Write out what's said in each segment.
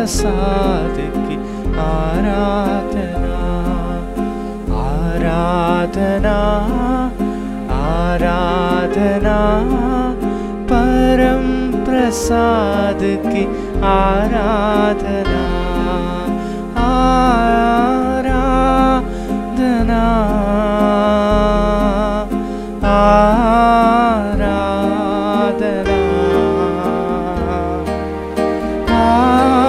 प्रसाद की आराधना, आराधना, आराधना, परम प्रसाद की आराधना, आराधना, आराधना, आराधना,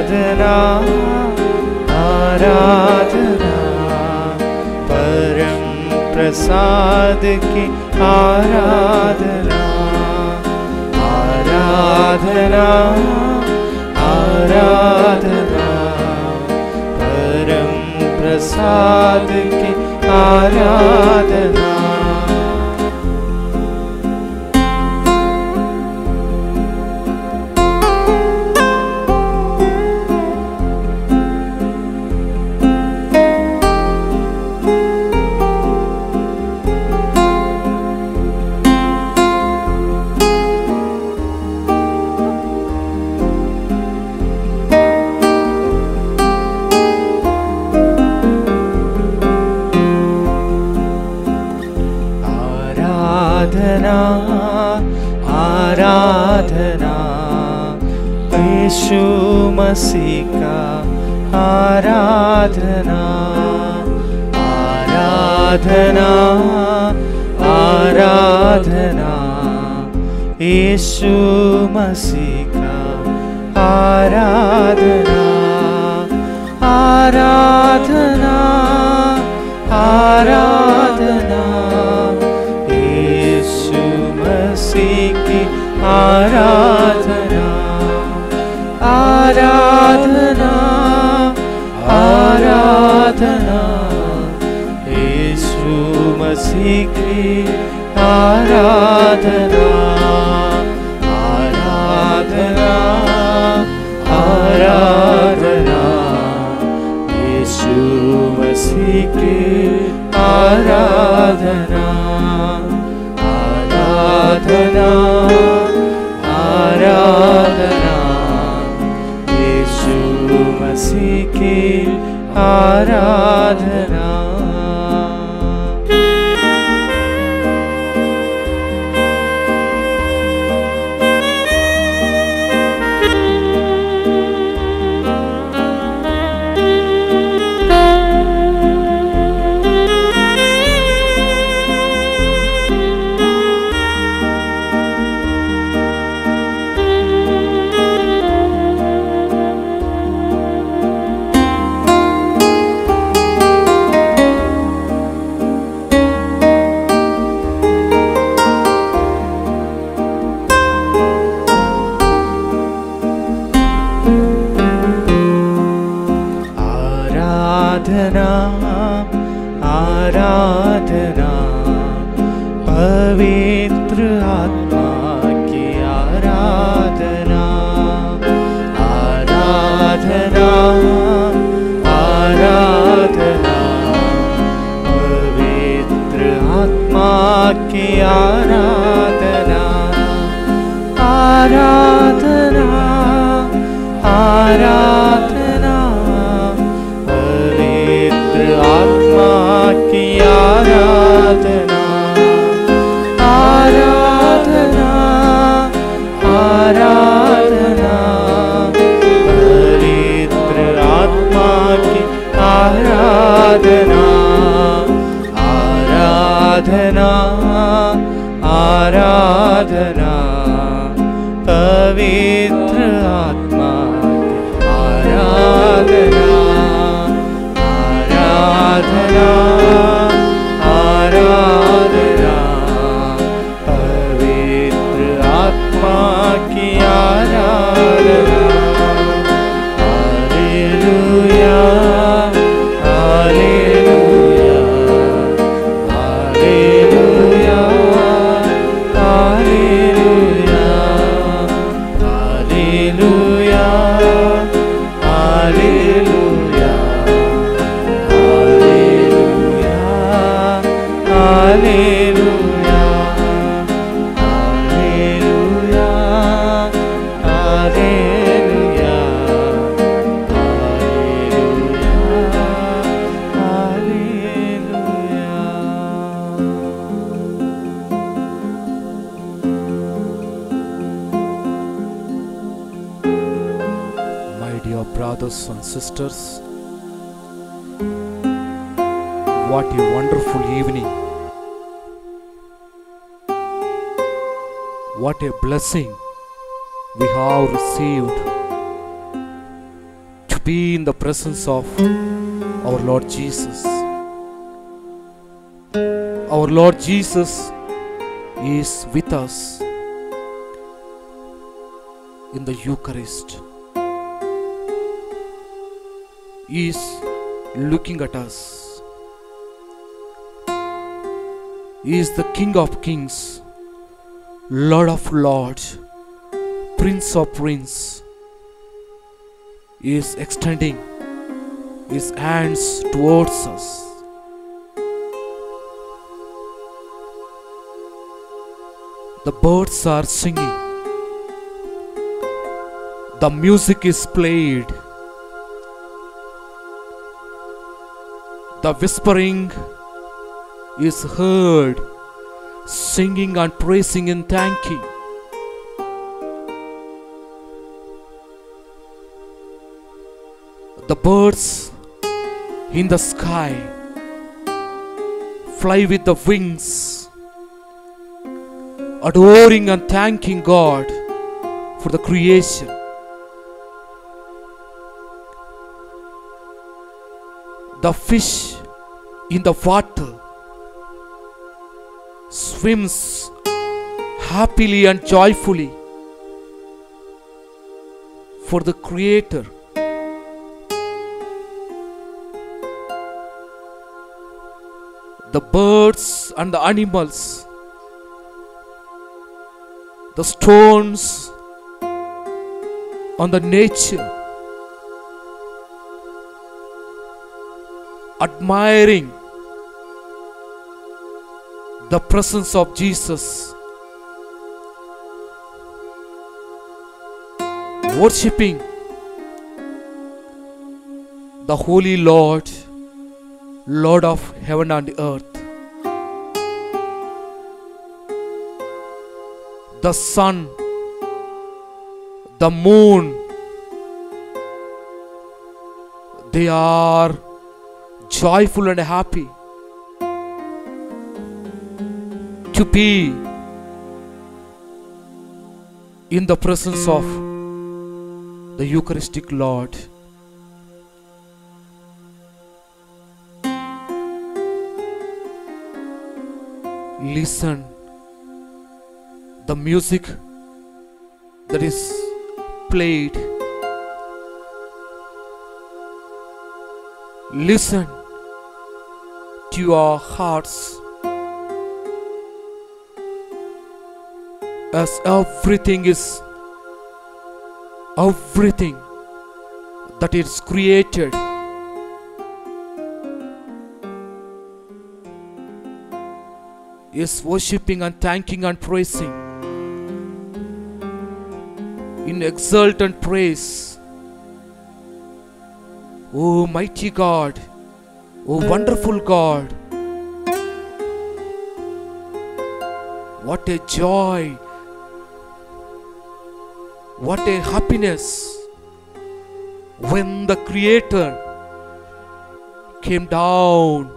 आराधना, आराधना, परम प्रसाद की आराधना, आराधना, आराधना, परम प्रसाद की आराधना। आराधना, यीशु मसीह का आराधना, आराधना, आराधना, यीशु मसीह का आराधना, आराधना, आराधना, यीशु मसीह की आराधना, आराधना, आराधना, यीशु मसीह की आराधना, आराधना, आराधना, यीशु मसीह की आराधना, आराधना, आराधना, यीशु मसीह की आराधना। आराधना, पवित्र आत्मा की आराधना, आराधना, आराधना, पवित्र आत्मा की आराधना, आराधना, आराधना, पवित्र आत्मा की आराधना, आराधना, आराधना, पवित्र आत्मा की आराधना, आराधना, आराधना, पवित्र आत्मा की आराधना, आराधना, आराधना, पवित्र आत्मा की आराधना, hallelujah, hallelujah, hallelujah, hallelujah, hallelujah, hallelujah. brothers and sisters, what a wonderful evening. What a blessing we have received to be in the presence of our Lord Jesus. Our Lord Jesus is with us in the Eucharist. He is looking at us. He is the King of Kings, Lord of Lords, Prince of Princes. He is extending His hands towards us. The birds are singing. The music is played. The whispering is heard, singing and praising and thanking. The birds in the sky fly with the wings, adoring and thanking God for the creation. The fish in the water swims happily and joyfully for the Creator. The birds and the animals, the stones on the nature, admiring the presence of Jesus, worshipping the Holy Lord, Lord of heaven and earth. The sun, the moon, they are joyful and happy to be in the presence of the Eucharistic Lord. Listen the music that is played. Listen to your hearts as everything that is created is worshipping and thanking and praising in exultant praise. O mighty God, O wonderful God, what a joy, what a happiness when the Creator came down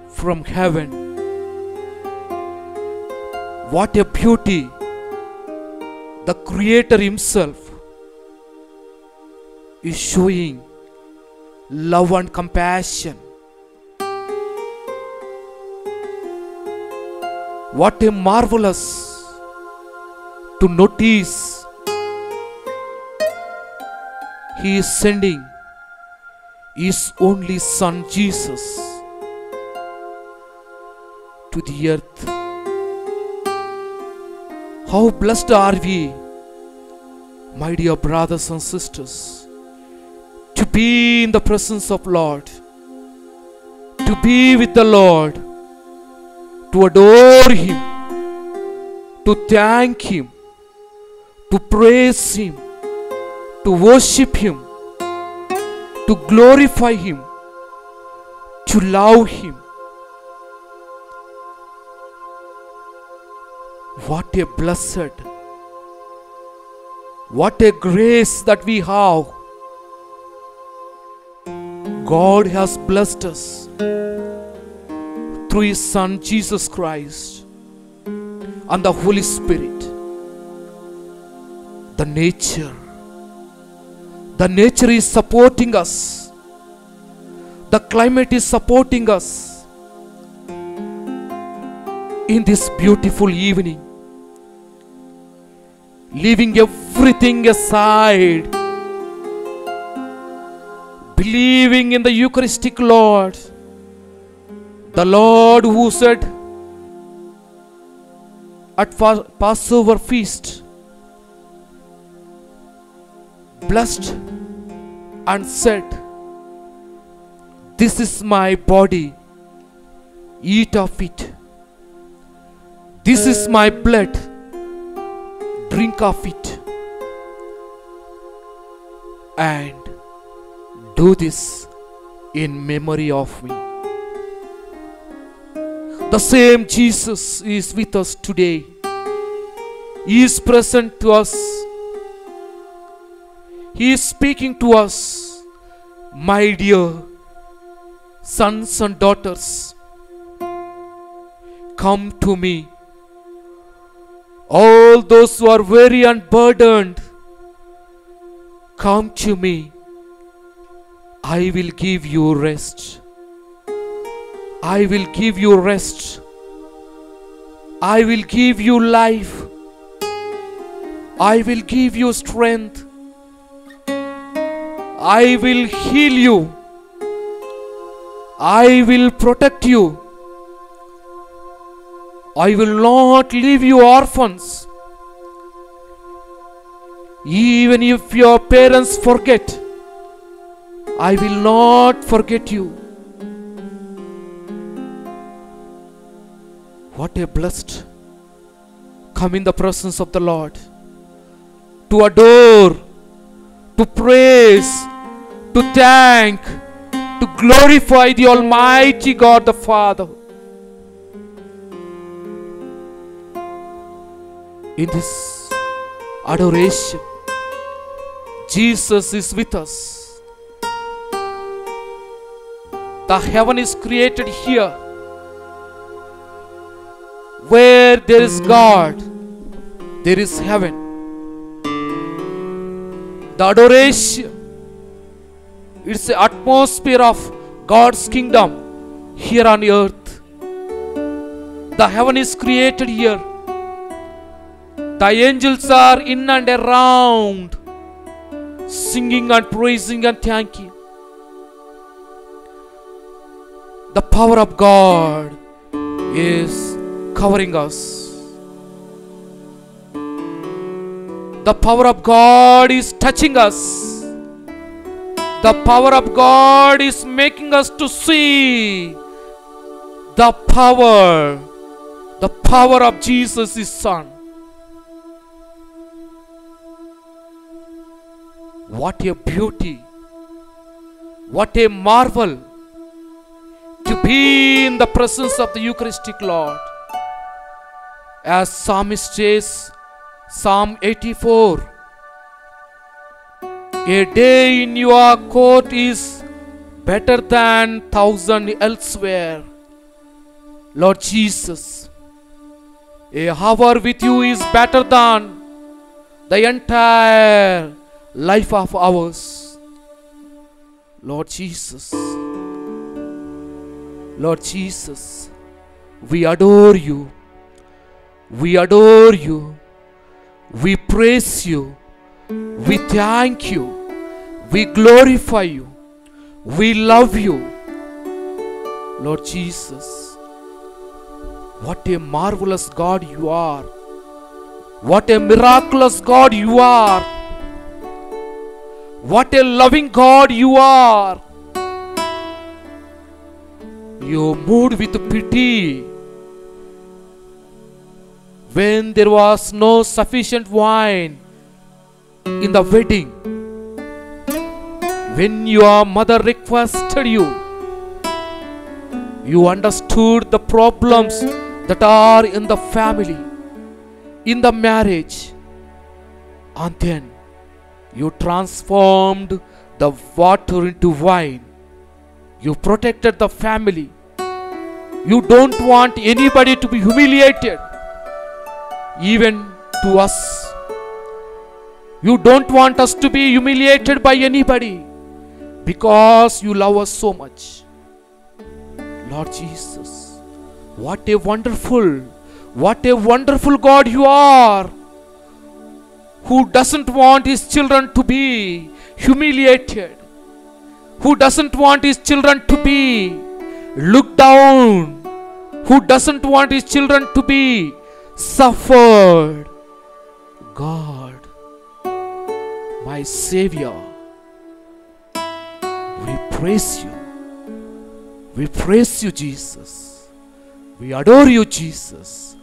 from heaven. What a beauty, the Creator Himself is showing love and compassion. What a marvelous to notice He is sending His only Son Jesus to the earth. How blessed are we, my dear brothers and sisters, to be in the presence of Lord, to be with the Lord, to adore Him, to thank Him, to praise Him, to worship Him, to glorify Him, to love Him. What a blessed, what a grace that we have God has blessed us through His Son Jesus Christ and the Holy Spirit. The nature is supporting us. The climate is supporting us in this beautiful evening. Leaving everything aside, believing in the Eucharistic Lord, the Lord who said at Passover feast, blessed and said, "This is my body, eat of it. This is my blood, drink of it. And do this in memory of me." The same Jesus is with us today. He is present to us. He is speaking to us. My dear sons and daughters, come to me. All those who are weary and burdened, come to me. I will give you rest. I will give you rest. I will give you life. I will give you strength. I will heal you. I will protect you. I will not leave you orphans. Even if your parents forget, I will not forget you. What a blessed come in the presence of the Lord, to adore, to praise, to thank, to glorify the Almighty God the Father. In this adoration, Jesus is with us. The heaven is created here. Where there is God, there is heaven. The adoration, it's the atmosphere of God's kingdom here on earth. The heaven is created here. The angels are in and around, singing and praising and thanking. The power of God is covering us. The power of God is touching us. The power of God is making us to see the power of Jesus, His Son. What a beauty, what a marvel to be in the presence of the Eucharistic Lord. As Psalmist says, Psalm 84, a day in your court is better than 1,000 elsewhere. Lord Jesus, a hour with you is better than the entire life of ours. Lord Jesus, Lord Jesus, we adore you. We adore you. We praise you. We thank you. We glorify you. We love you. Lord Jesus, what a marvelous God you are. What a miraculous God you are. What a loving God you are. You moved with pity when there was no sufficient wine in the wedding. When your mother requested you, you understood the problems that are in the family, in the marriage, and then you transformed the water into wine. You protected the family. You don't want anybody to be humiliated, even to us. You don't want us to be humiliated by anybody, because you love us so much. Lord Jesus, what a wonderful God you are, who doesn't want his children to be humiliated, who doesn't want his children to be looked down, who doesn't want his children to be suffered. God, my Savior, we praise you. We praise you, Jesus. We adore you, Jesus.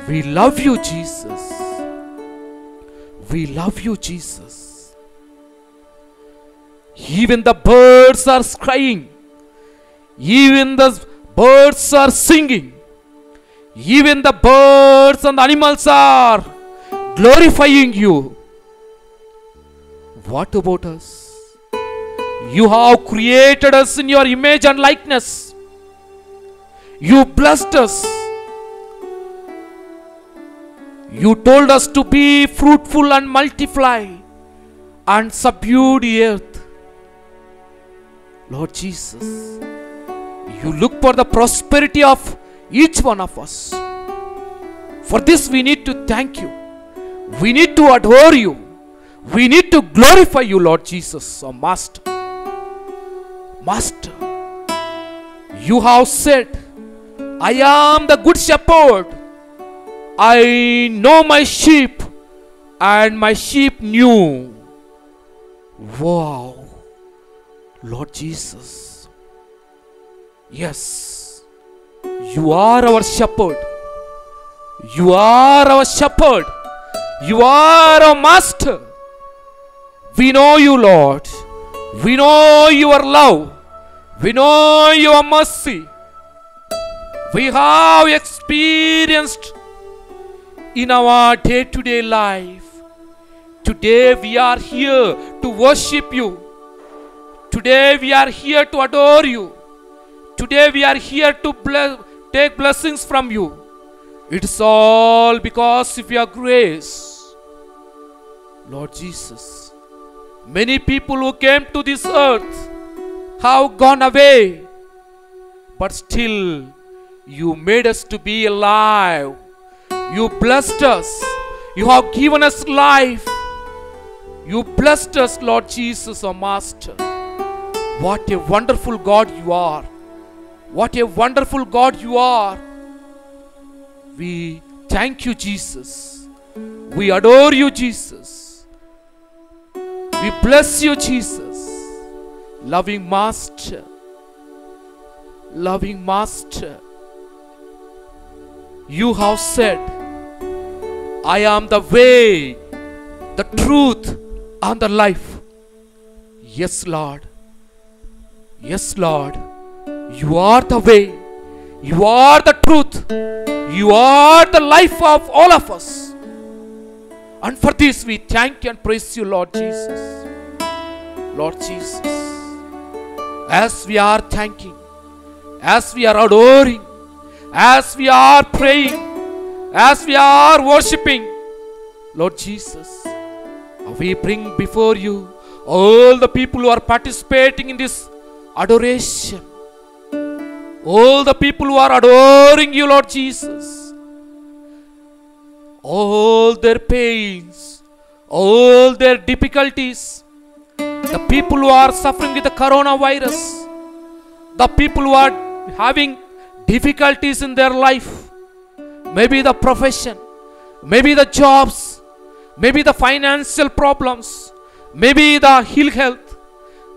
We love you, Jesus. We love you, Jesus. Even the birds are crying. Even the birds are singing. Even the birds and the animals are glorifying you. What about us? You have created us in your image and likeness. You blessed us. You told us to be fruitful and multiply and subdue the earth. Lord Jesus, you look for the prosperity of each one of us. For this we need to thank you. We need to adore you. We need to glorify you, Lord Jesus, our Master. Master, you have said, I am the good shepherd. I know my sheep and my sheep knew. Wow. Lord Jesus. Yes. You are our shepherd. You are our shepherd. You are our master. We know you, Lord. We know your love. We know your mercy. We have experienced in our day-to-day life. Today we are here to worship you. Today we are here to adore you. Today we are here to take blessings from you. It's all because of your grace. Lord Jesus, many people who came to this earth have gone away, but still you made us to be alive. You blessed us. You have given us life. You blessed us, Lord Jesus, our Master. What a wonderful God you are. What a wonderful God you are. We thank you, Jesus. We adore you, Jesus. We bless you, Jesus. Loving Master. Loving Master. You have said, I am the way, the truth, and the life. Yes, Lord. Yes, Lord. You are the way. You are the truth. You are the life of all of us. And for this we thank and praise you, Lord Jesus. Lord Jesus, as we are thanking, as we are adoring, as we are praying, as we are worshipping, Lord Jesus, we bring before you all the people who are participating in this adoration. All the people who are adoring you, Lord Jesus. All their pains, all their difficulties, the people who are suffering with the coronavirus, the people who are having difficulties in their life, maybe the profession, maybe the jobs, maybe the financial problems, maybe the ill health,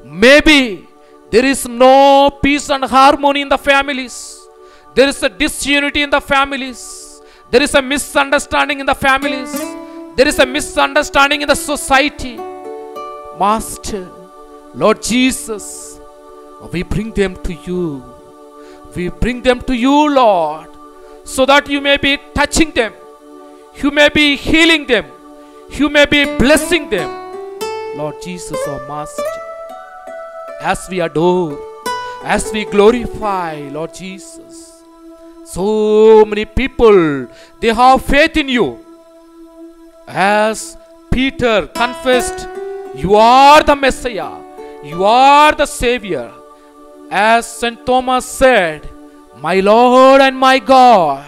maybe there is no peace and harmony in the families, there is a disunity in the families, there is a misunderstanding in the families, there is a misunderstanding in the society. Master, Lord Jesus, we bring them to you. We bring them to you, Lord, so that you may be touching them, you may be healing them, you may be blessing them. Lord Jesus, our Master, as we adore, as we glorify, Lord Jesus. So many people, they have faith in you. As Peter confessed, you are the Messiah, you are the Savior. As St. Thomas said, my Lord and my God.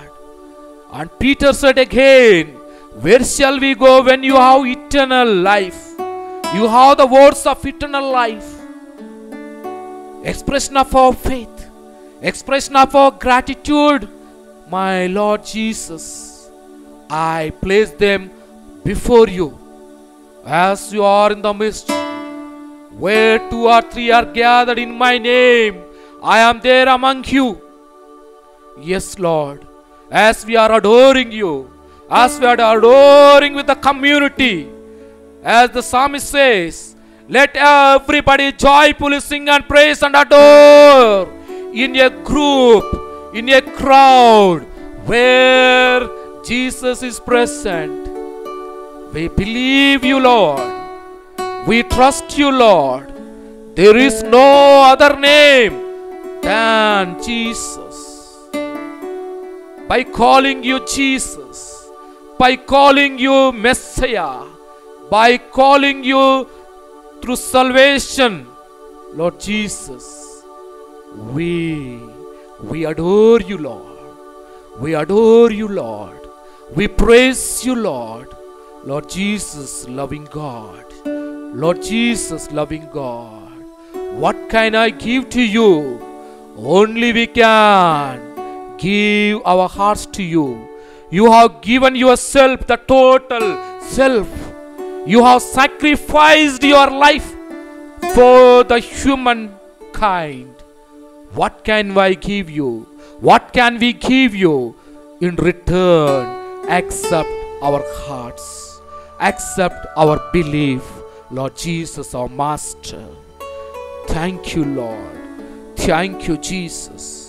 And Peter said again, where shall we go when you have eternal life? You have the words of eternal life. Expression of our faith, expression of our gratitude. My Lord Jesus, I place them before you as you are in the midst. Where 2 or 3 are gathered in my name, I am there among you. Yes, Lord, as we are adoring you, as we are adoring with the community, as the psalmist says, let everybody joyfully sing and praise and adore in a group, in a crowd where Jesus is present. We believe you, Lord. We trust you, Lord. There is no other name than Jesus. By calling you Jesus, by calling you Messiah, by calling you through salvation, Lord Jesus, we adore you, Lord. We adore you, Lord. We praise you, Lord. Lord Jesus, loving God. Lord Jesus, loving God. What can I give to you? Only we can give our hearts to you. You have given yourself, the total self. You have sacrificed your life for the humankind. What can I give you? What can we give you in return except our hearts, except our belief, Lord Jesus, our Master? Thank you, Lord. Thank you, Jesus.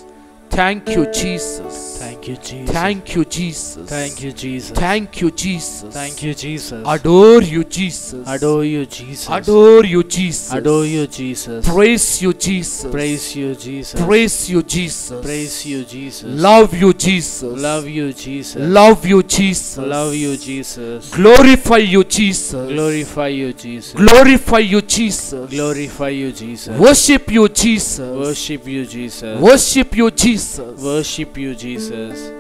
Thank you, Jesus. Thank you, Jesus. Thank you, Jesus. Thank you, Jesus. Thank you, Jesus. Thank you, Jesus. Adore you, Jesus. Adore you, Jesus. Adore you, Jesus. Adore you, Jesus. Praise you, Jesus. Praise you, Jesus. Praise you, Jesus. Praise you, Jesus. Love you, Jesus. Love you, Jesus. Love you, Jesus. Love you, Jesus. Glorify you, Jesus. Glorify you, Jesus. Glorify you, Jesus. Glorify you, Jesus. Worship you, Jesus. Worship you, Jesus. Worship you, Jesus. Worship you, Jesus.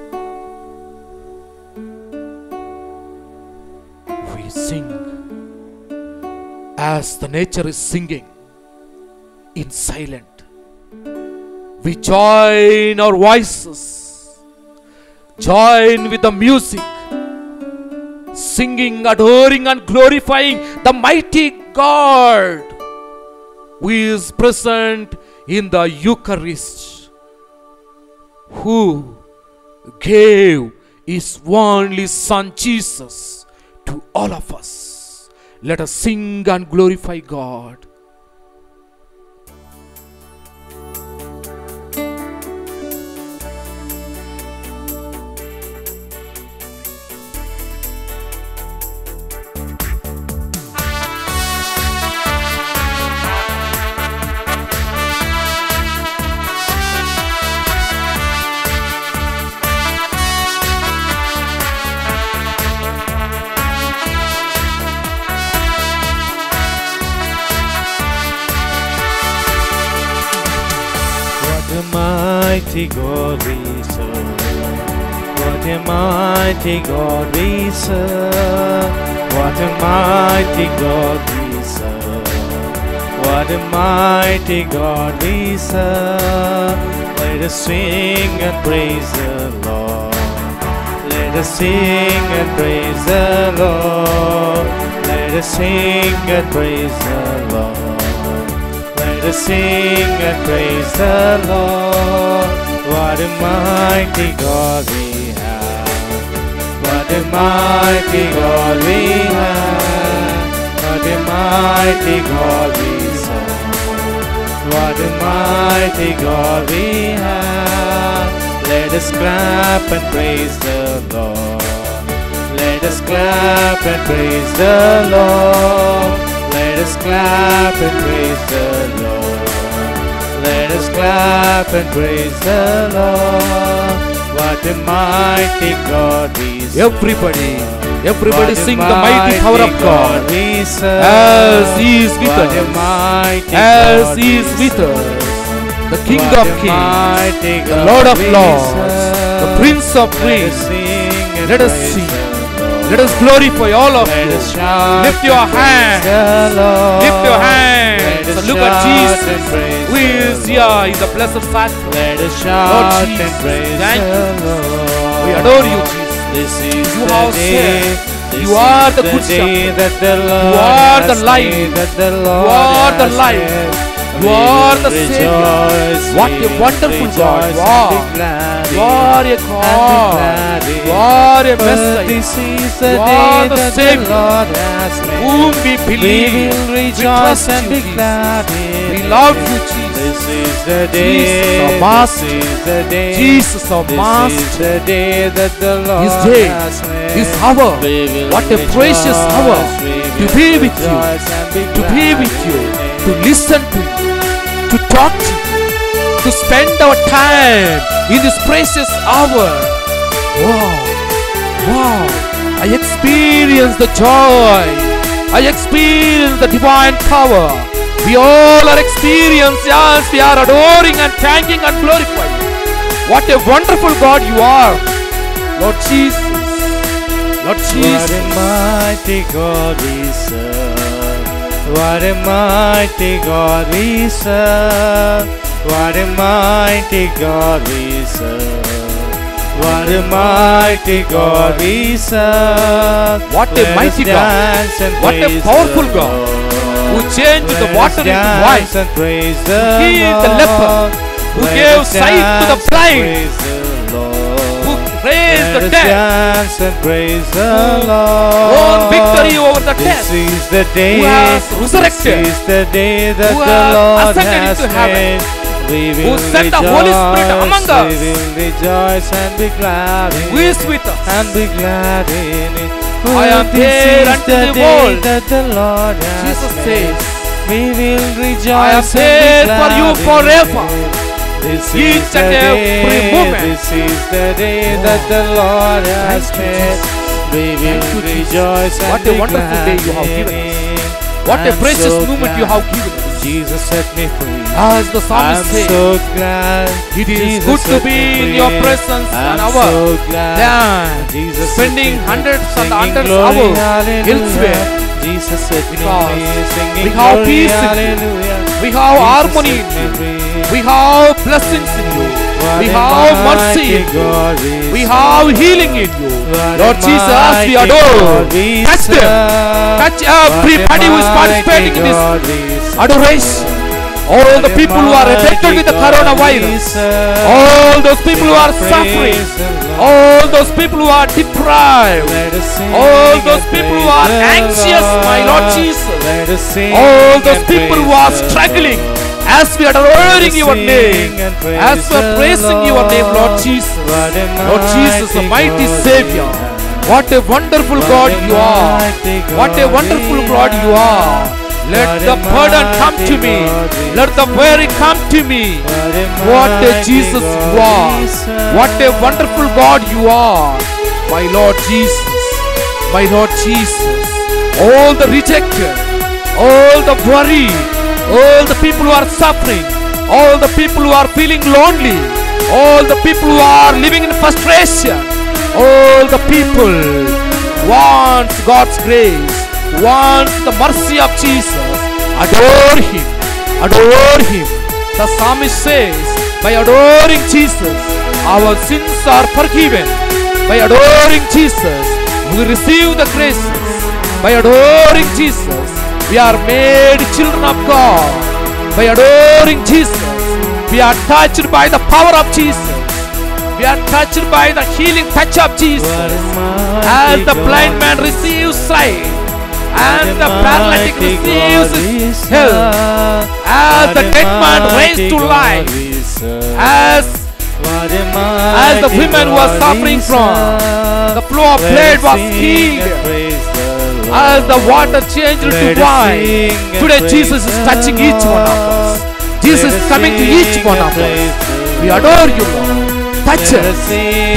We sing as the nature is singing in silent. We join our voices, join with the music, singing, adoring and glorifying the mighty God who is present in the Eucharist, who gave his only Son Jesus to all of us. Let us sing and glorify God. Mighty God we serve. What a mighty God we serve. What a mighty God we serve. What a mighty God we serve. Let us sing and praise the Lord. Let us sing and praise the Lord. Let us sing and praise the Lord. Let us sing and praise the Lord. What a mighty God we have. What a mighty God we have. What a mighty God we serve. What a mighty God we have. Let us clap and praise the Lord. Let us clap and praise the Lord. Let us clap and praise the Lord. Let us clap and praise the Lord. What a mighty God we serve. Everybody sing the mighty power of God. As He is with us. As He is with us. The King of Kings, the Lord of Lords, the Prince of Princes. Let us sing. Let us glorify all of you. Lift your hands. Lift your hands. And look at Jesus, who is here in the blessed sacrament. Lord Jesus, thank you. We adore you, Jesus. You have said, you are the good shepherd. You are the light. You are the light. You are the Savior. What a wonderful God you are. You are a God. You are a Messiah. You are the Savior whom we believe. We trust you, Jesus. We love you, Jesus. Jesus, our Master. Jesus, our Master. This day, this hour, what a precious hour to be with you, to be with you, to listen to you, to talk to you, to spend our time in this precious hour. Wow, I experience the joy. I experience the divine power. We all are experiencing as we are adoring and thanking and glorifying. What a wonderful God you are, Lord Jesus. Lord Jesus. What a mighty God we serve. What a mighty God we serve. What a mighty God we serve. What a mighty God we serve. What a mighty God. What a powerful God. Who changed the water into wine. Who healed the leper. Who gave sight to the blind. Who raised the dead. Who won victory over the death. Who has resurrected. Who has ascended into heaven. Who sent the Holy Spirit among us. Who is with us. I am there unto the world. Jesus says, I am there for you forever. Each and every moment. This is the day that the Lord has made. We will rejoice and what a wonderful day you have given us. What a precious moment you have given us. Jesus set me free. As the psalmist says, so glad it is good to be in your presence an hour than spending hundreds and hundreds of hours elsewhere. Jesus set me free. We have peace in you. We have harmony in you. We have blessings in you. We have mercy in you. We have healing in you. Lord Jesus, we adore. Touch them. Touch everybody who is participating in this adoration. All the people who are affected with the coronavirus. All those people who are suffering. All those people who are deprived. All those people who are anxious, my Lord Jesus. All those people who are struggling. As we are adoring your name, as we are praising your name, Lord Jesus. Lord Jesus, the mighty Savior. What a wonderful God you are. What a wonderful God you are. Let the burden come to me. Let the weary come to me. What a Jesus you are. What a wonderful God you are. My Lord Jesus. My Lord Jesus. All the rejected. All the worried. All the people who are suffering. All the people who are feeling lonely. All the people who are living in frustration. All the people want God's grace. Want the mercy of Jesus. Adore Him. Adore Him. The psalmist says, by adoring Jesus, our sins are forgiven. By adoring Jesus, we receive the graces. By adoring Jesus, we are made children of God. By adoring Jesus, we are touched by the power of Jesus. We are touched by the healing touch of Jesus. As the blind man receives sight, and the paralytic receives his health, as the dead man raised to life, as the women who are suffering from the flow of blood was healed, as the water changed to wine. Today Jesus is touching each one of us. Jesus is coming to each one of us. We adore you, Lord. Touch us.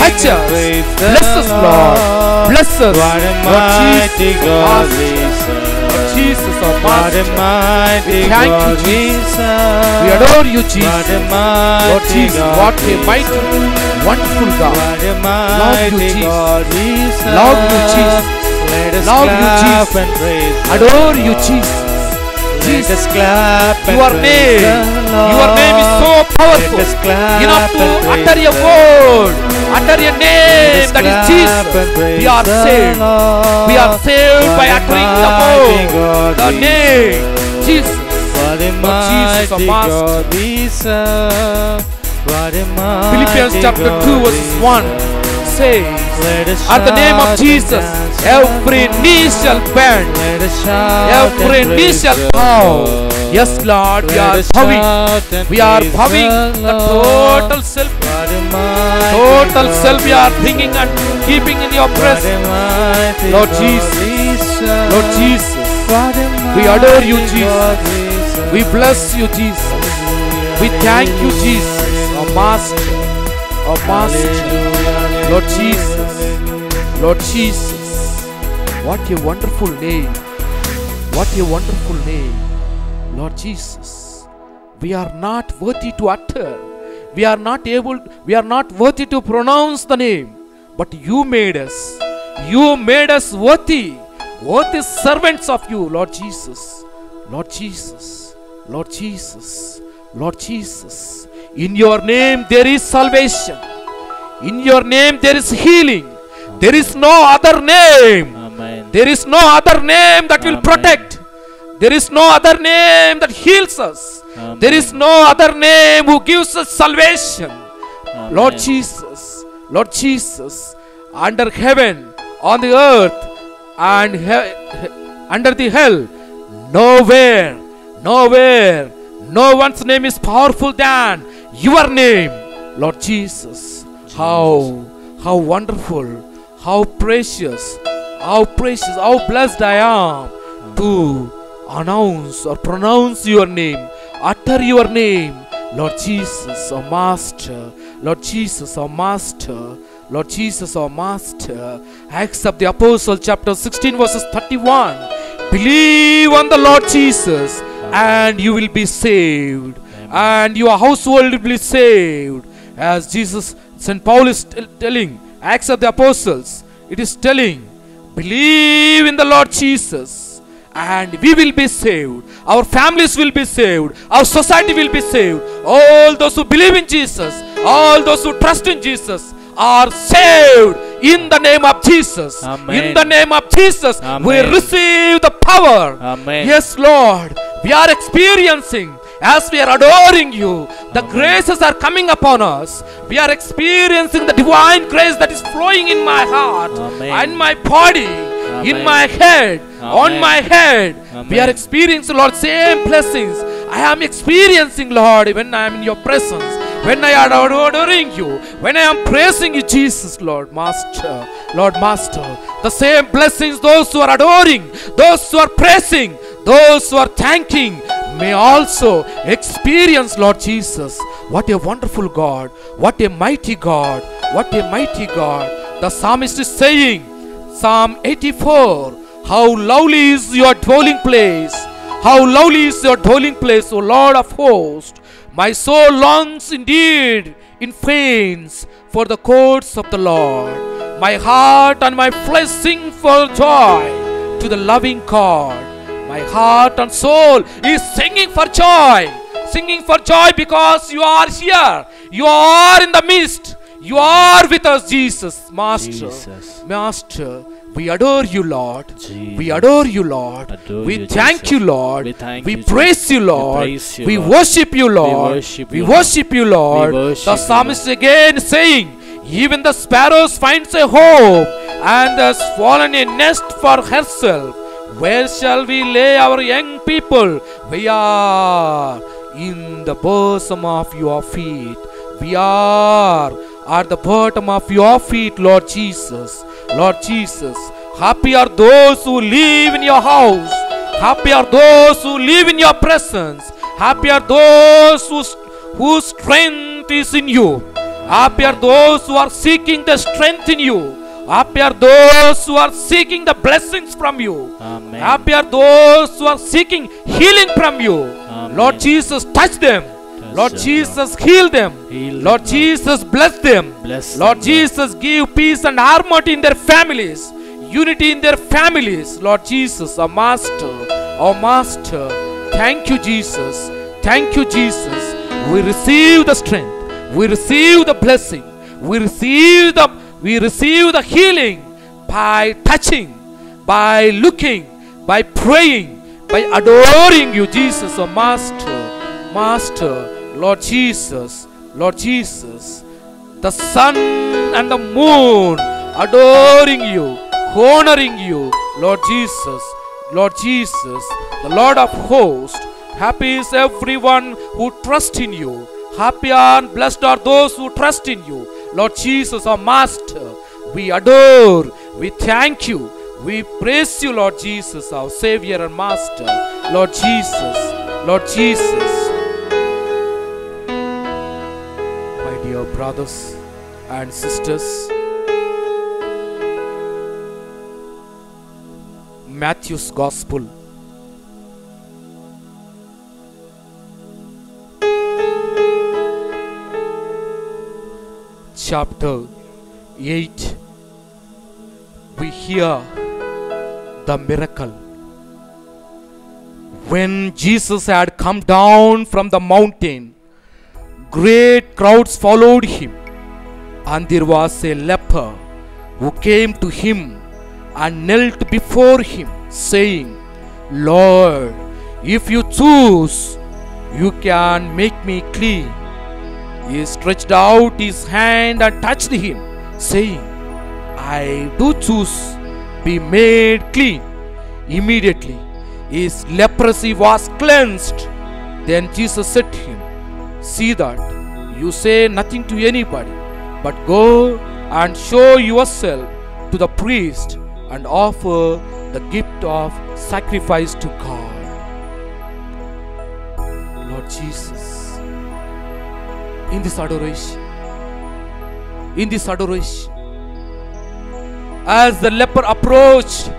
Touch us. Bless us, Lord. Bless us. What a Lord mighty Jesus, God Master. we Lord serve. Jesus, our What a Master. mighty Thank you, God we Jesus. serve. We adore you, What a Jesus. Lord mighty Jesus, God what we a mighty, serve. wonderful God. What a Love you, mighty Jesus. God we serve. Love you, Jesus. Let us Love you, clap Jesus. and praise the Adore you, Lord. Jesus. Let Jesus. us clap and Your praise name, the Lord. your name is so powerful. Let us clap Enough to and praise utter a the word, utter a Let name, us that is clap Jesus. and praise We are the saved. Lord. We are saved by What a uttering the mighty word, God the we name, serve. Jesus. What a Lord Jesus, our mighty Master. God we serve. What a mighty Philippians chapter God 2 we verses 1 serve. says, Let us at the name of shout and Jesus, dance every for knee Lord. shall bend, Let us shout every and knee praise shall the bow. Lord. Yes, Lord, we Let are us bowing. shout and We are praise bowing the Lord. total self. What a mighty Total God self we are we bringing and serve. keeping in your What a presence. mighty Lord God Jesus. we serve. Lord Jesus, What a we adore you, mighty Jesus. God we serve. we bless you, Jesus. We thank you, Jesus, our Master, our Master. Lord Jesus, Lord Jesus, what a wonderful name. What a wonderful name. Lord Jesus, we are not worthy to utter. We are not worthy to pronounce the name. But you made us. You made us worthy. Worthy servants of you, Lord Jesus. Lord Jesus. Lord Jesus. Lord Jesus. In your name there is salvation. In your name there is healing. There is no other name. Amen. There is no other name that will Amen. protect. There is no other name that heals us. Amen. There is no other name who gives us salvation. Amen. Lord Jesus, Lord Jesus, under heaven, on the earth, and under the hell, nowhere, no one's name is powerful than your name, Lord Jesus. How wonderful, how precious, how blessed I am to announce or pronounce your name, utter your name, Lord Jesus, our Master, Lord Jesus, our Master, Lord Jesus, our Master. Acts of the Apostle, chapter 16, verses 31. Believe on the Lord Jesus, and you will be saved, and your household will be saved. As Jesus, St. Paul is telling, Acts of the Apostles, it is telling, believe in the Lord Jesus, and we will be saved. Our families will be saved. Our society will be saved. All those who believe in Jesus, all those who trust in Jesus are saved in the name of Jesus. Amen. In the name of Jesus, Amen. we receive the power. Amen. Yes, Lord, we are experiencing, as we are adoring you, the graces are coming upon us. We are experiencing the divine grace that is flowing in my heart, Amen. in my body, in my head, on Amen. my head. We Amen. are experiencing, Lord, same blessings I am experiencing, Lord, when I am in your presence, when I am adoring you, when I am praising you, Jesus, Lord Master, Lord Master. The same blessings those who are adoring, those who are praising, those who are thanking may also experience, Lord Jesus. What a wonderful God, what a mighty God, what a mighty God. The psalmist is saying, Psalm 84, how lovely is your dwelling place, how lovely is your dwelling place, O Lord of hosts. My soul longs indeed in faints for the courts of the Lord. My heart and my flesh sing for joy to the loving God. My heart and soul is singing for joy because you are here. You are in the midst. You are with us, Jesus, Master. Jesus. Master, we adore you, Lord. Jesus. We adore you, Lord. Adore We you, thank Jesus. you, Lord. We thank We you, praise Jesus. you, We Lord. praise you, We Lord. worship you, Lord. worship We you, worship you, Lord. We worship The you, psalmist again saying, even the sparrows finds a home, and has fallen a nest for herself. Where shall we lay our young people? We are in the bosom of your feet. We are at the bottom of your feet, Lord Jesus. Lord Jesus, happy are those who live in your house. Happy are those who live in your presence. Happy are those whose strength is in you. Happy are those who are seeking the strength in you. Happy are those who are seeking the blessings from you. Amen. Happy are those who are seeking healing from you. Amen. Lord Jesus, touch them. Lord them, Jesus, heal them. Heal them, Lord Lord. Jesus, bless them. Bless Lord them, Lord. Jesus, give peace and harmony in their families, unity in their families. Lord Jesus, our Master, thank you, Jesus. Thank you, Jesus. We receive the strength. We receive the blessing. We receive the healing by touching, by looking, by praying, by adoring you, Jesus, our Master, Lord Jesus, the sun and the moon adoring you, honoring you, Lord Jesus, the Lord of hosts. Happy is everyone who trusts in you. Happy and blessed are those who trust in you, Lord Jesus, our Master. We adore, we thank you, we praise you, Lord Jesus, our Savior and Master, Lord Jesus. My dear brothers and sisters, Matthew's Gospel, chapter 8, we hear the miracle. When Jesus had come down from the mountain, great crowds followed him, and there was a leper who came to him and knelt before him, saying, Lord, if you choose, you can make me clean. He stretched out his hand and touched him, saying, I do choose, be made clean. Immediately his leprosy was cleansed. Then Jesus said to him, see that you say nothing to anybody, but go and show yourself to the priest and offer the gift of sacrifice to God. Lord Jesus, in this adoration, as the leper approached,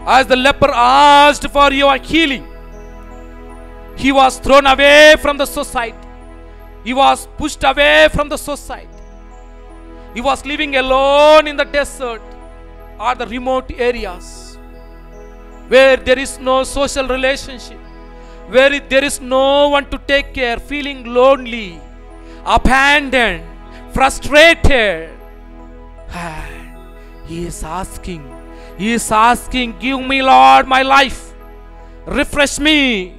as the leper asked for your healing, he was thrown away from the society. He was pushed away from the society. He was living alone in the desert or the remote areas where there is no social relationship, where there is no one to take care, feeling lonely, abandoned, frustrated. He is asking, give me, Lord, my life. Refresh me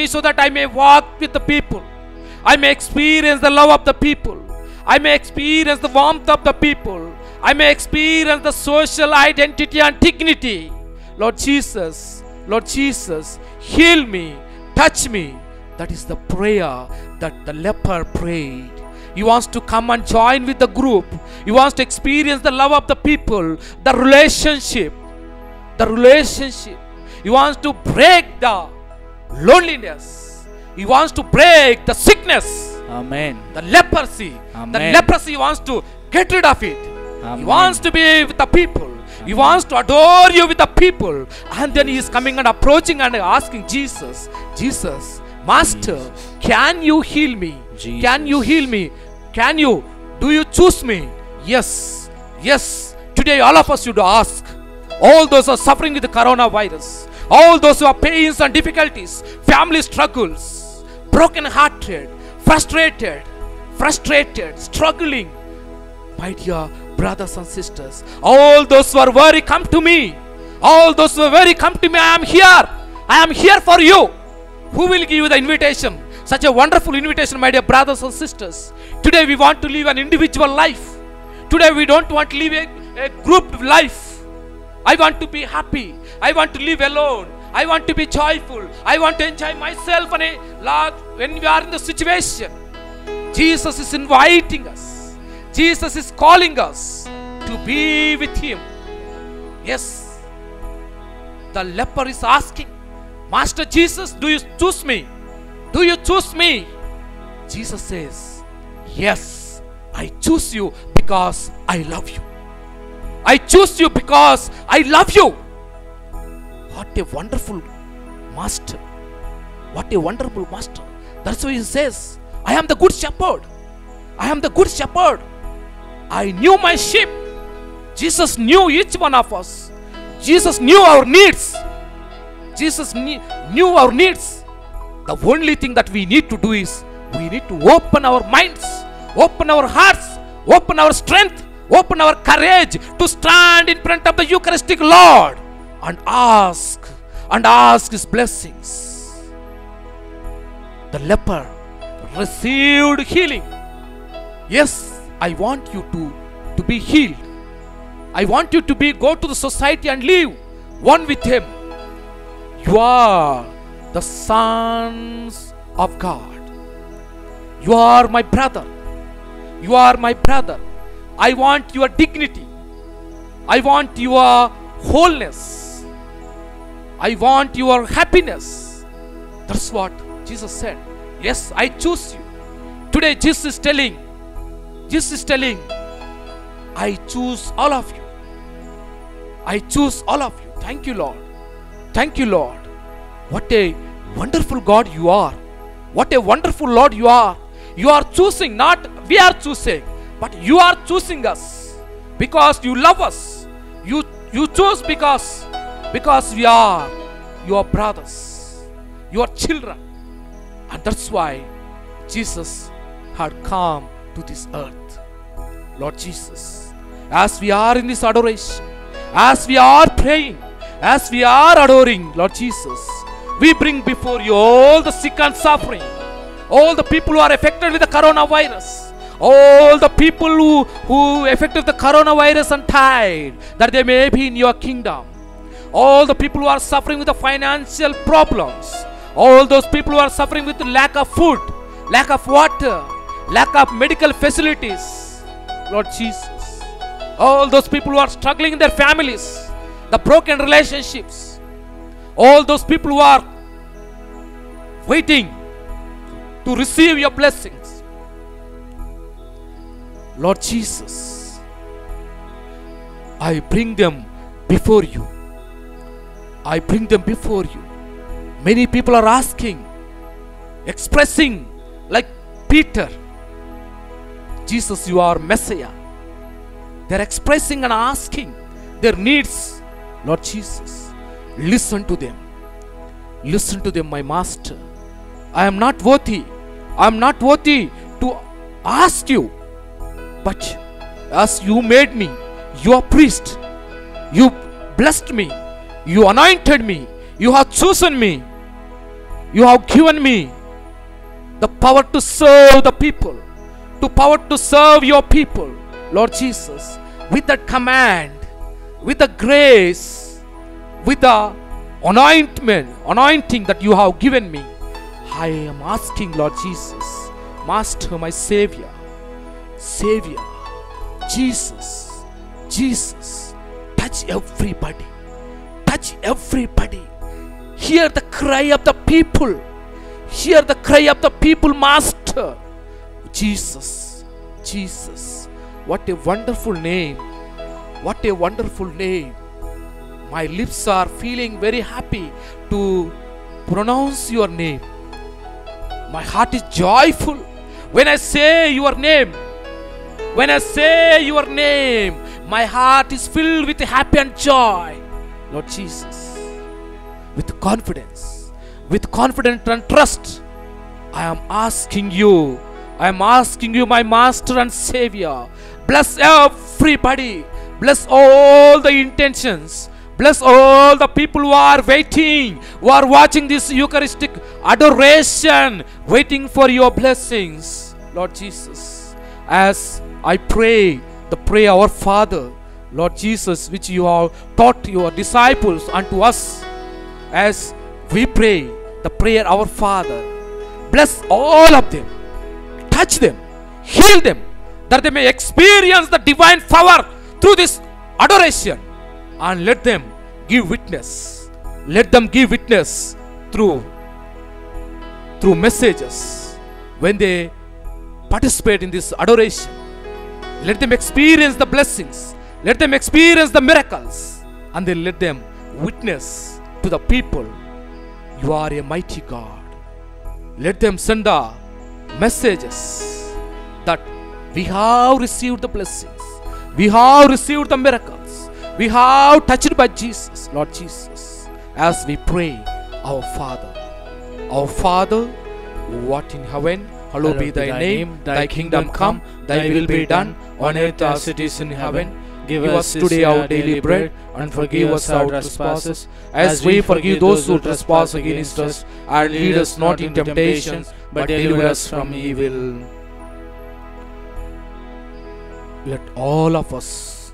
so that I may walk with the people. I may experience the love of the people. I may experience the warmth of the people. I may experience the social identity and dignity. Lord Jesus, heal me, touch me. That is the prayer that the leper prayed. He wants to come and join with the group. He wants to experience the love of the people, the relationship. He wants to break the loneliness. He wants to break the sickness. Amen. The leprosy. Amen. The leprosy, he wants to get rid of it. Amen. He wants to be with the people. Amen. He wants to adore you with the people. And then he is coming and approaching and asking Jesus, Master, can you heal me? Jesus. Can you heal me? Do you choose me? Yes. Today all of us should ask. All those who are suffering with the coronavirus, all those who have pains and difficulties, family struggles, broken hearted, frustrated, struggling. My dear brothers and sisters, all those who are weary, come to me. All those who are weary, come to me. I am here. I am here for you. Who will give you the invitation? Such a wonderful invitation, my dear brothers and sisters. Today we want to live an individual life. Today we don't want to live a group life. I want to be happy. I want to live alone. I want to be joyful. I want to enjoy myself when we are in the situation. Jesus is inviting us. Jesus is calling us to be with Him. Yes. The leper is asking, Master Jesus, do you choose me? Do you choose me? Jesus says, yes, I choose you because I love you. I choose you because I love you. What a wonderful master. What a wonderful master. That's why he says, I am the good shepherd. I am the good shepherd. I knew my sheep. Jesus knew each one of us. Jesus knew our needs. Jesus knew our needs. The only thing that we need to do is we need to open our minds, open our hearts, open our strength, open our courage to stand in front of the Eucharistic Lord and ask His blessings. The leper received healing. Yes, I want you to be healed. I want you to go to the society and live one with Him. You are the sons of God. You are my brother. You are my brother. I want your dignity. I want your wholeness. I want your happiness. That's what Jesus said. Yes, I choose you. Today Jesus is telling, I choose all of you. I choose all of you. Thank you, Lord. Thank you, Lord. What a wonderful God you are. What a wonderful Lord you are. You are choosing, not we are choosing, but you are choosing us because you love us. You choose because we are your brothers, your children. And that's why Jesus had come to this earth. Lord Jesus, as we are in this adoration, as we are praying, as we are adoring, Lord Jesus, we bring before you all the sick and suffering, all the people who are affected with the coronavirus, all the people who affected the coronavirus and died, that they may be in your kingdom. All the people who are suffering with the financial problems, all those people who are suffering with the lack of food, lack of water, lack of medical facilities, Lord Jesus. All those people who are struggling in their families, the broken relationships, all those people who are waiting to receive your blessings, Lord Jesus, I bring them before you. I bring them before you. Many people are asking, expressing like Peter, Jesus, you are Messiah. They're expressing and asking their needs. Lord Jesus, listen to them. Listen to them, my Master. I am not worthy. I am not worthy to ask you. But as you made me your priest, you blessed me, you anointed me, you have chosen me, you have given me the power to serve the people, the power to serve your people, Lord Jesus. With that command, with the grace, with the anointing that you have given me, I am asking, Lord Jesus, Master, my Savior, Jesus, touch everybody, touch everybody. Hear the cry of the people, hear the cry of the people, Master. Jesus, what a wonderful name, what a wonderful name. My lips are feeling very happy to pronounce your name. My heart is joyful when I say your name. When I say your name, my heart is filled with happy and joy. Lord Jesus, with confidence and trust, I am asking you, my Master and Savior, bless everybody, bless all the intentions, bless all the people who are waiting, who are watching this Eucharistic adoration, waiting for your blessings, Lord Jesus. As I pray the prayer, our Father, Lord Jesus, which you have taught your disciples unto us, as we pray the prayer, our Father, bless all of them, touch them, heal them, that they may experience the divine power through this adoration, and let them give witness. Let them give witness through through messages, when they participate in this adoration, let them experience the blessings, let them experience the miracles, and then let them witness to the people, you are a mighty God. Let them send the messages that we have received the blessings, we have received the miracles, we have touched by Jesus, Lord Jesus. As we pray, our Father, who art in heaven, hallowed be thy name, thy kingdom come, thy will be done on earth as it is in heaven. Give us today our daily bread, and forgive us our trespasses, as we forgive those who trespass against us. And lead us not in temptation, but deliver us from evil. Let all of us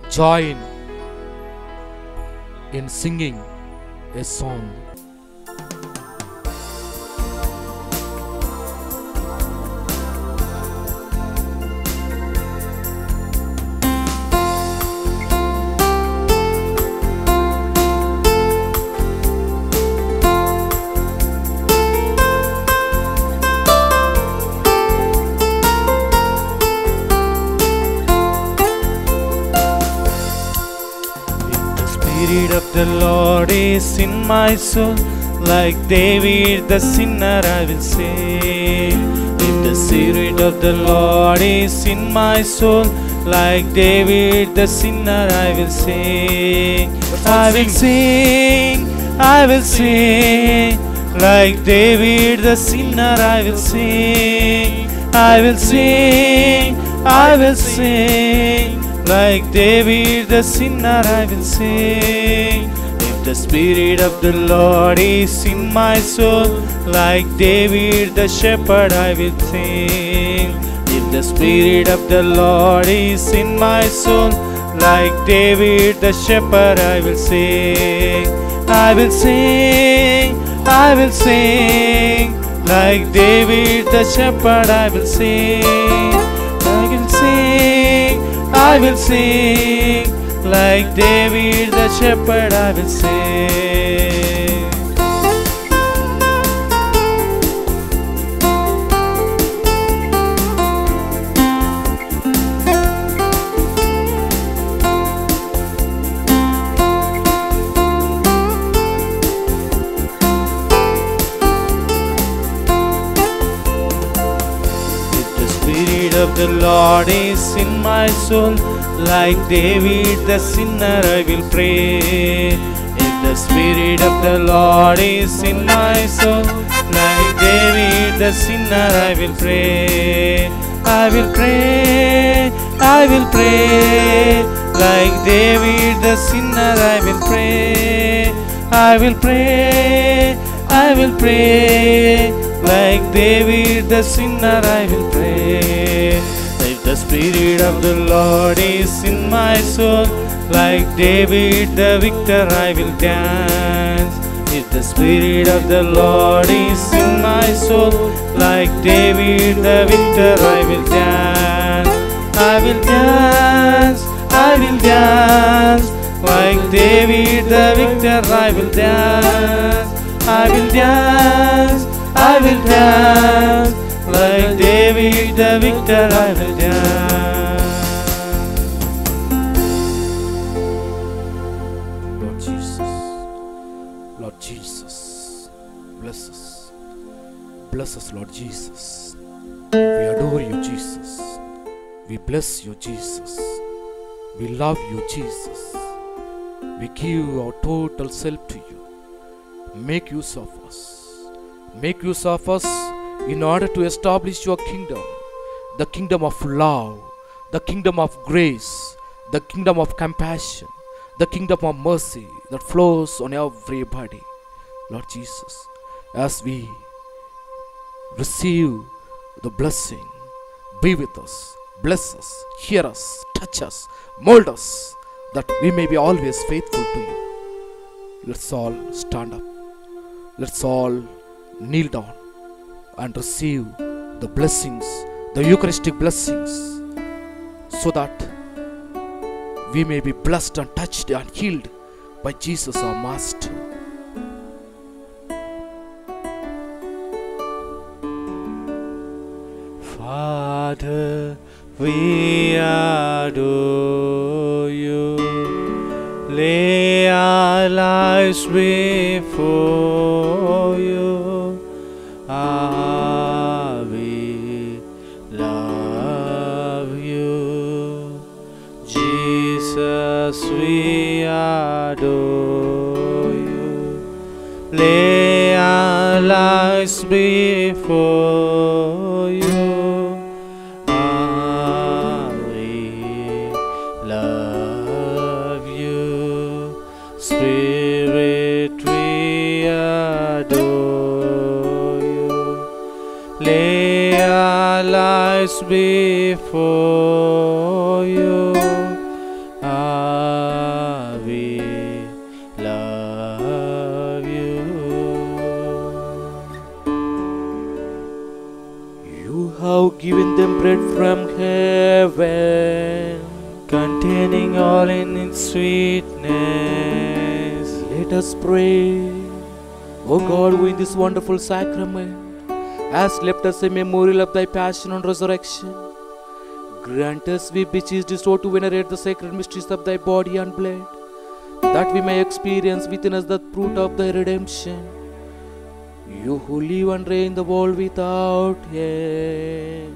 join in singing a song. The Lord is in my soul, like David the sinner I will sing. If the Spirit of the Lord is in my soul, like David the sinner I will sing. I will sing, I will sing, like David the sinner I will sing. I will sing, I will sing, like David the sinner I will sing. If the Spirit of the Lord is in my soul, like David the shepherd I will sing. If the Spirit of the Lord is in my soul, like David the shepherd I will sing. I will sing, I will sing, like David the shepherd I will sing. I will sing, I will sing, like David the shepherd I will sing. If the Spirit of the Lord is in my soul, like David the sinner I will pray. If the Spirit of the Lord is in my soul, like David the sinner I will pray. I will pray, I will pray, like David the sinner I will pray. I will pray, I will pray, like David the sinner I will pray. If the Spirit of the Lord is in my soul, like David the victor I will dance. If the Spirit of the Lord is in my soul, like David the victor I will dance. I will dance, I will dance, like David the victor I will dance. I will dance, I will dance, like David the victor I will dance. Lord Jesus, Lord Jesus, bless us. Bless us, Lord Jesus. We adore you, Jesus. We bless you, Jesus. We love you, Jesus. We give our total self to you. Make use of us. Make use of us in order to establish your kingdom, the kingdom of love, the kingdom of grace, the kingdom of compassion, the kingdom of mercy that flows on everybody. Lord Jesus, as we receive the blessing, be with us, bless us, hear us, touch us, mold us, that we may be always faithful to you. Let's all stand up. Let's all kneel down and receive the blessings, the Eucharistic blessings, so that we may be blessed and touched and healed by Jesus our Master. Father, we adore you. Lay our lives before you. Ah, we love you. Jesus, we adore you. Lay our lives before you. Ah, we love you. Spirit, we adore you. Lay our lives before you. Ah, we love you. You have given them bread from heaven, Containing all in its sweetness. let us pray. O God, who in this wonderful sacrament has left us a memorial of thy passion and resurrection, grant us, we beseech thee, so to venerate the sacred mysteries of thy body and blood, that we may experience within us the fruit of thy redemption. You who live and reign the world without end.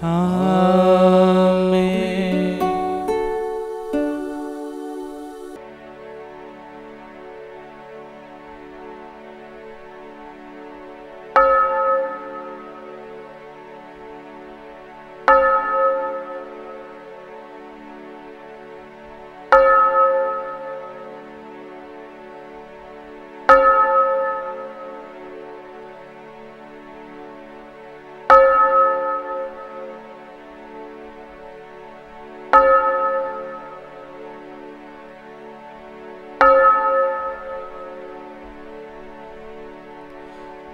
Amen.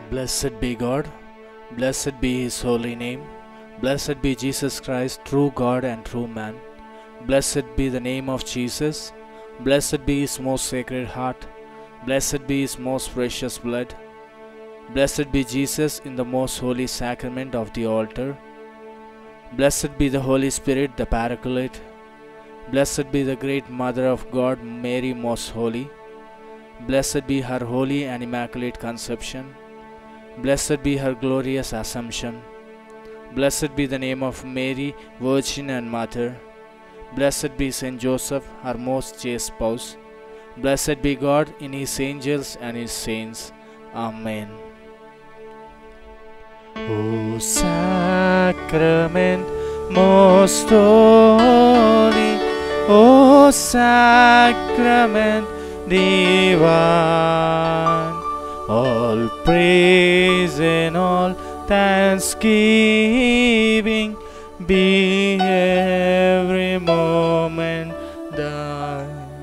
Blessed be God, blessed be His holy name, blessed be Jesus Christ, true God and true man. Blessed be the name of Jesus, blessed be His most sacred heart, blessed be His most precious blood. Blessed be Jesus in the most holy sacrament of the altar. Blessed be the Holy Spirit, the Paraclete. Blessed be the great Mother of God, Mary most holy. Blessed be her holy and immaculate conception. Blessed be her glorious Assumption. Blessed be the name of Mary, Virgin and Mother. Blessed be Saint Joseph, her most chaste spouse. Blessed be God in His angels and His saints. Amen. O sacrament most holy, O sacrament divine, all praise and all thanksgiving be every moment thine.